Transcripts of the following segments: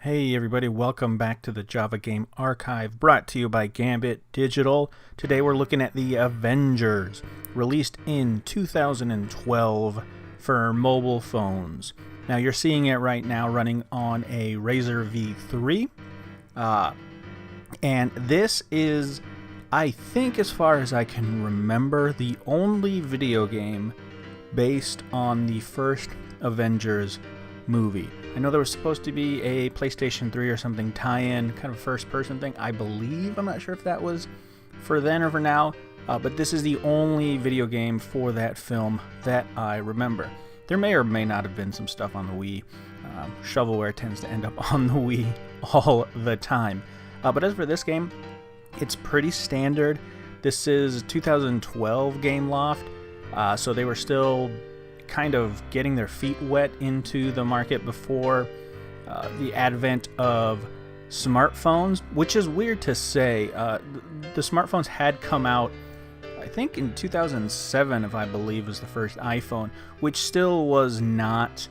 Hey everybody, welcome back to the Java Game Archive, brought to you by Gambit Digital. Today we're looking at the Avengers, released in 2012 for mobile phones. Now you're seeing it right now running on a Razer V3, and this is, I think as far as I can remember, the only video game based on the first Avengers movie. I know there was supposed to be a PlayStation 3 or something tie-in, kind of first-person thing, I believe. I'm not sure if that was for then or for now, but this is the only video game for that film that I remember. There may or may not have been some stuff on the Wii. Shovelware tends to end up on the Wii all the time. But as for this game, it's pretty standard. This is 2012 Gameloft, so they were still kind of getting their feet wet into the market before the advent of smartphones, which is weird to say. The smartphones had come out, I think in 2007, if I believe, was the first iPhone, which still was not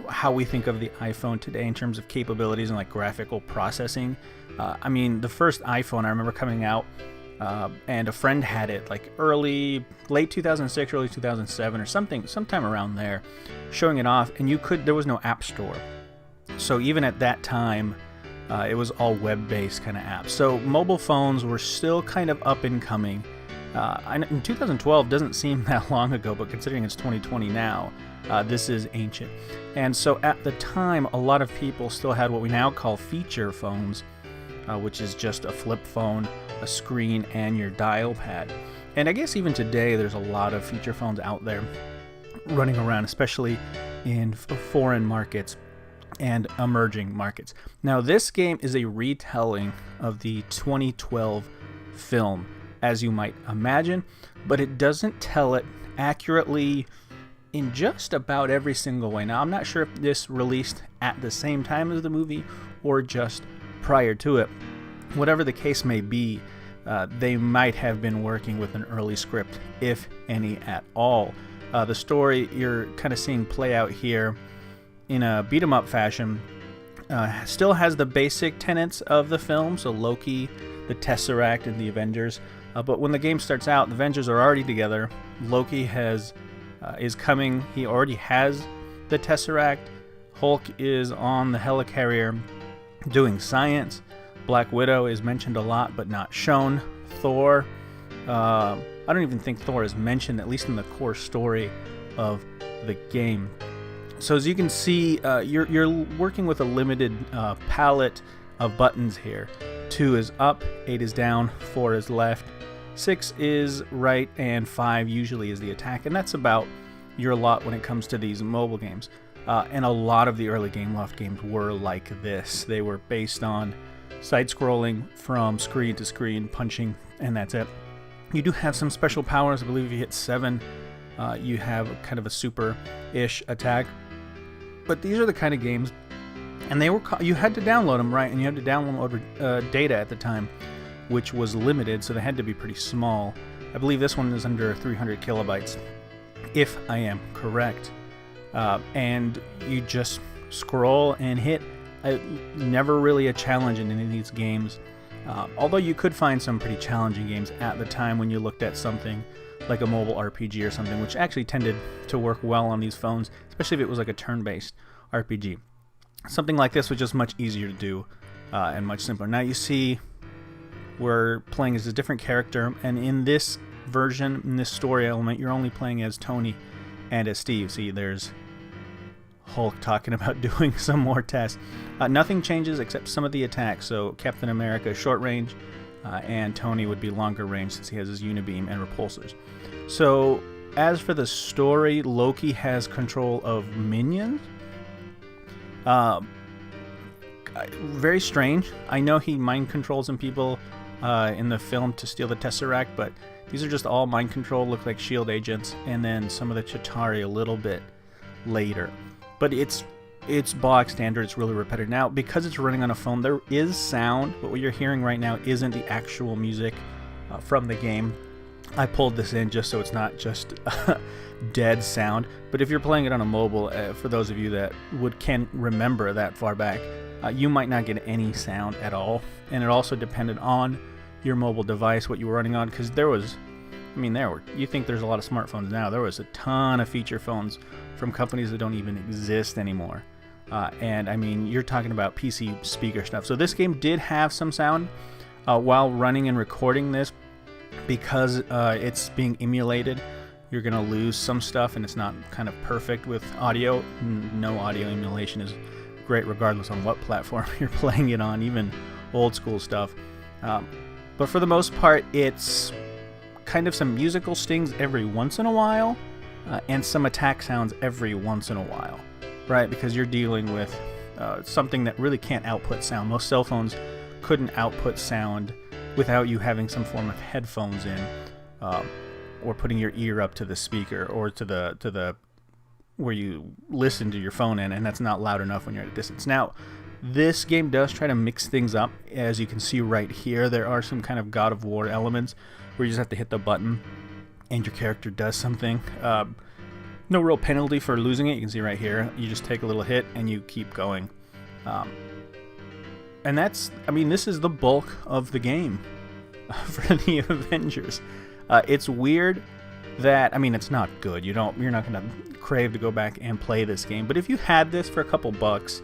how we think of the iPhone today in terms of capabilities and like graphical processing. I mean, the first iPhone I remember coming out, and a friend had it like late 2006, early 2007 or sometime around there, showing it off, and there was no app store. So even at that time, it was all web-based kind of apps. So mobile phones were still kind of up and coming. In 2012 doesn't seem that long ago, but considering it's 2020 now, this is ancient. And so at the time, a lot of people still had what we now call feature phones, which is just a flip phone, a screen, and your dial pad. And I guess even today there's a lot of feature phones out there running around, especially in foreign markets and emerging markets. Now this game is a retelling of the 2012 film, as you might imagine, but it doesn't tell it accurately in just about every single way. Now I'm not sure if this released at the same time as the movie or just prior to it. Whatever the case may be, they might have been working with an early script, if any at all. The story you're kind of seeing play out here in a beat-em-up fashion still has the basic tenets of the film, so Loki, the Tesseract, and the Avengers. But when the game starts out, the Avengers are already together. Loki is coming. He already has the Tesseract. Hulk is on the helicarrier doing science. Black Widow is mentioned a lot but not shown. Thor, I don't even think Thor is mentioned, at least in the core story of the game. So as you can see, you're working with a limited palette of buttons here. 2 is up, 8 is down, 4 is left, 6 is right, and 5 usually is the attack. And that's about your lot when it comes to these mobile games. And a lot of the early Gameloft games were like this. They were based on side-scrolling from screen to screen, punching, and that's it. You do have some special powers. I believe if you hit 7, you have kind of a super-ish attack. But these are the kind of games, and you had to download them, right? And you had to download data at the time, which was limited, so they had to be pretty small. I believe this one is under 300 kilobytes, if I am correct. And you just scroll and hit. Never really a challenge in any of these games, although you could find some pretty challenging games at the time when you looked at something like a mobile RPG or something, which actually tended to work well on these phones, especially if it was like a turn-based RPG. Something like this was just much easier to do and much simpler. Now you see we're playing as a different character, and in this version, in this story element, you're only playing as Tony and as Steve. See, there's Hulk talking about doing some more tests. Nothing changes except some of the attacks. So Captain America is short range, and Tony would be longer range since he has his unibeam and repulsors. So as for the story, Loki has control of minions. Very strange. I know he mind controls some people in the film to steal the Tesseract, but these are just all mind control, look like SHIELD agents, and then some of the Chitauri a little bit later. But it's bog standard, it's really repetitive. Now, because it's running on a phone, there is sound, but what you're hearing right now isn't the actual music from the game. I pulled this in just so it's not just dead sound, but if you're playing it on a mobile, for those of you that can remember that far back, you might not get any sound at all. And it also depended on your mobile device, what you were running on, because you think there's a lot of smartphones now. There was a ton of feature phones from companies that don't even exist anymore. And I mean, you're talking about PC speaker stuff. So this game did have some sound while running and recording this, because it's being emulated. You're going to lose some stuff, and it's not kind of perfect with audio. No audio emulation is great regardless on what platform you're playing it on, even old school stuff. But for the most part, it's kind of some musical stings every once in a while, and some attack sounds every once in a while, right? Because you're dealing with something that really can't output sound. Most cell phones couldn't output sound without you having some form of headphones in, or putting your ear up to the speaker or to the where you listen to your phone in, and that's not loud enough when you're at a distance. Now, this game does try to mix things up. As you can see right here, there are some kind of God of War elements where you just have to hit the button and your character does something. No real penalty for losing it. You can see right here, you just take a little hit and you keep going. And this is the bulk of the game for the Avengers. It's weird that, it's not good. You're not going to crave to go back and play this game. But if you had this for a couple bucks,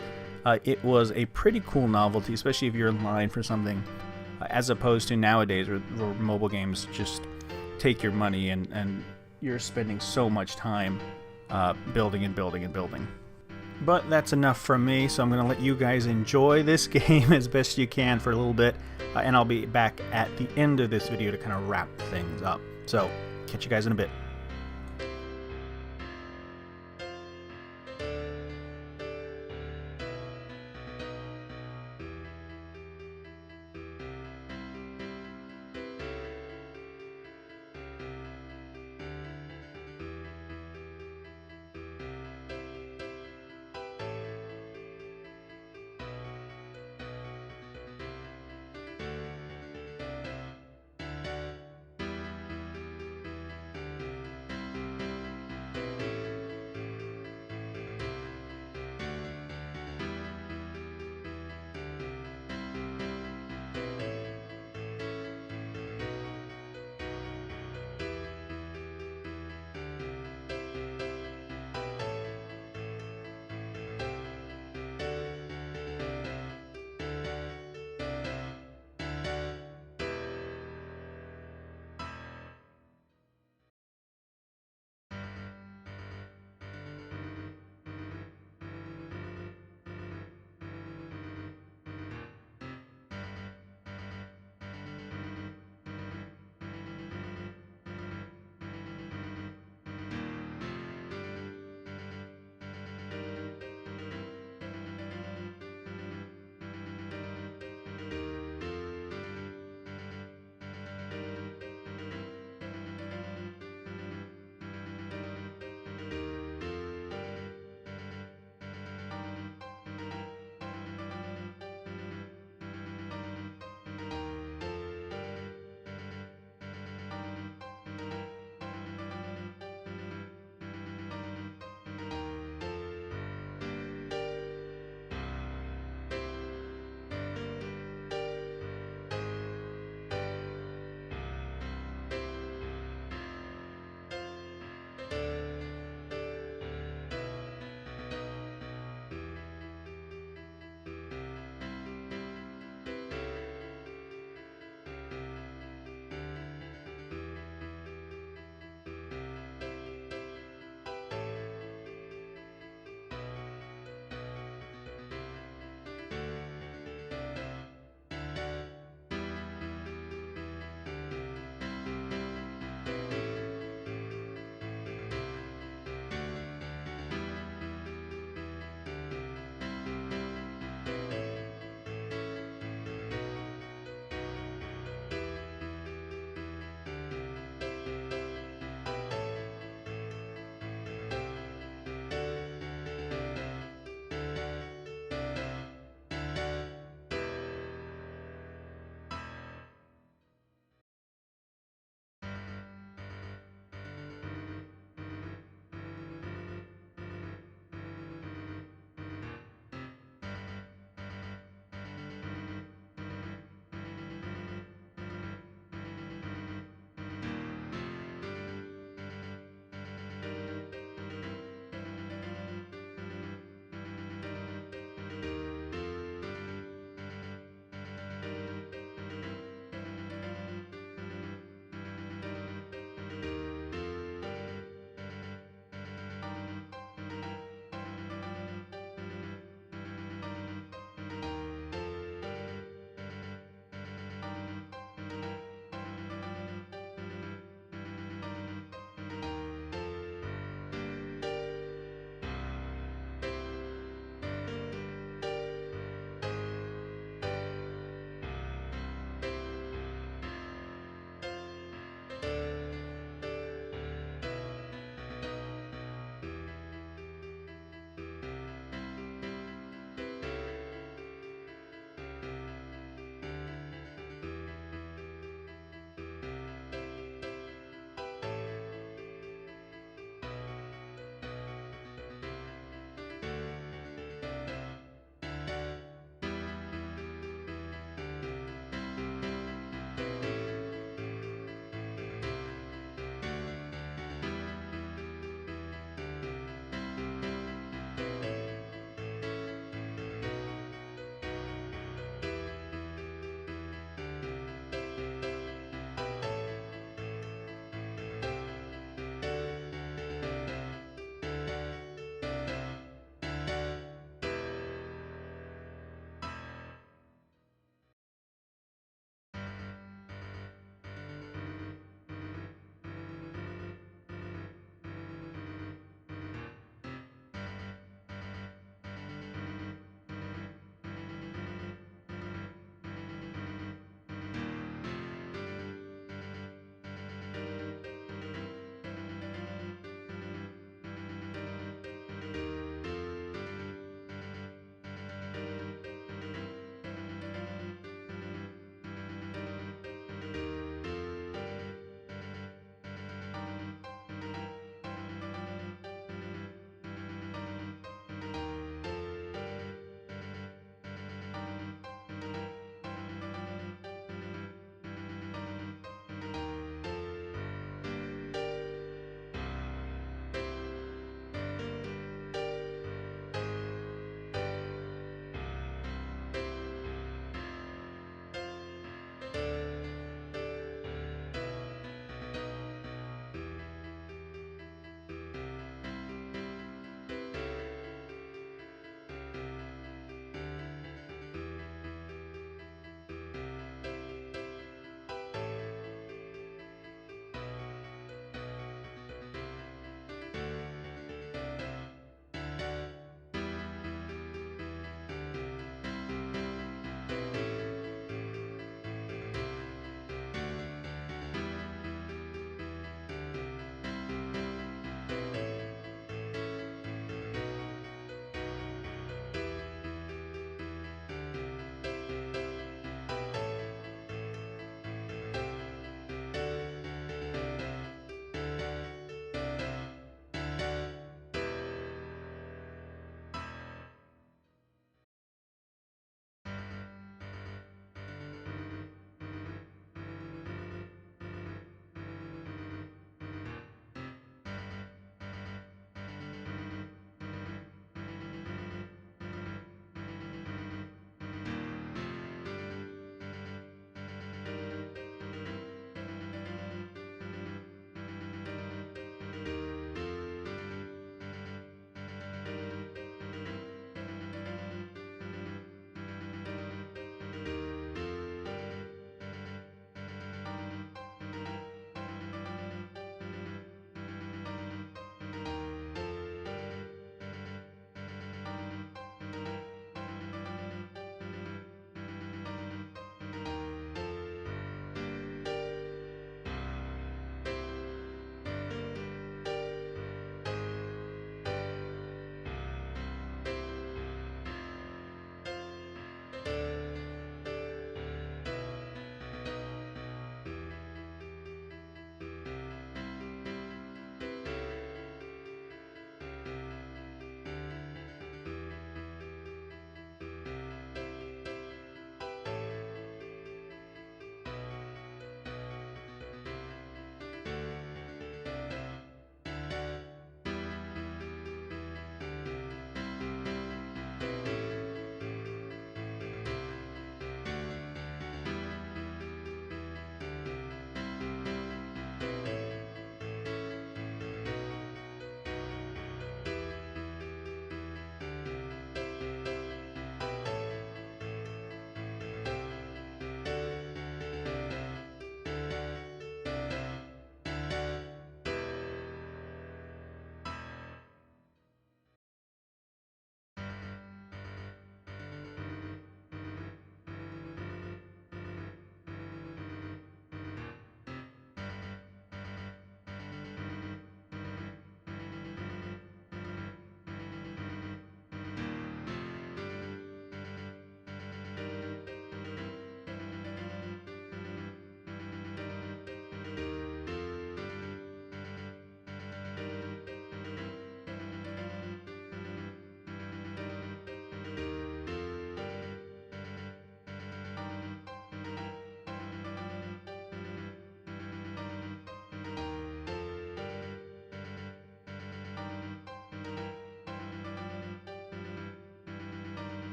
it was a pretty cool novelty, especially if you're in line for something, as opposed to nowadays where mobile games just take your money and you're spending so much time building and building and building. But that's enough from me, so I'm going to let you guys enjoy this game as best you can for a little bit, and I'll be back at the end of this video to kind of wrap things up. So, catch you guys in a bit.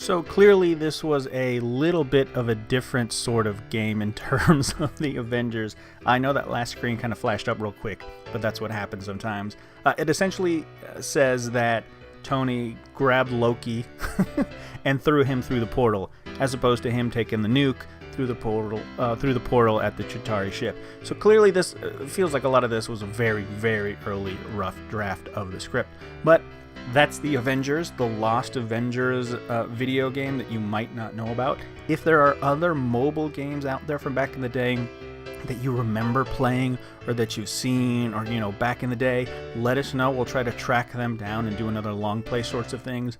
So clearly this was a little bit of a different sort of game in terms of the Avengers. I know that last screen kind of flashed up real quick, but that's what happens sometimes. It essentially says that Tony grabbed Loki and threw him through the portal, as opposed to him taking the nuke through the portal at the Chitauri ship. So clearly this feels like a lot of this was a very, very early rough draft of the script. But that's the Avengers, the Lost Avengers video game that you might not know about. If there are other mobile games out there from back in the day that you remember playing or that you've seen or, you know, back in the day, let us know. We'll try to track them down and do another long play sorts of things,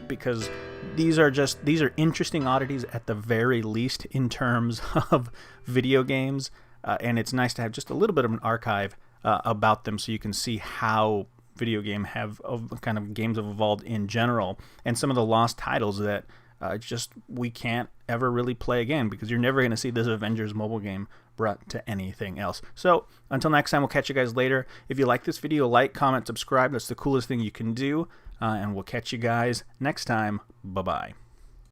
because these are interesting oddities at the very least in terms of video games, and it's nice to have just a little bit of an archive about them so you can see how video games have evolved in general, and some of the lost titles that we can't ever really play again, because you're never going to see this Avengers mobile game brought to anything else. So until next time, we'll catch you guys later. If you like this video, like, comment, subscribe. That's the coolest thing you can do, and we'll catch you guys next time. Bye-bye.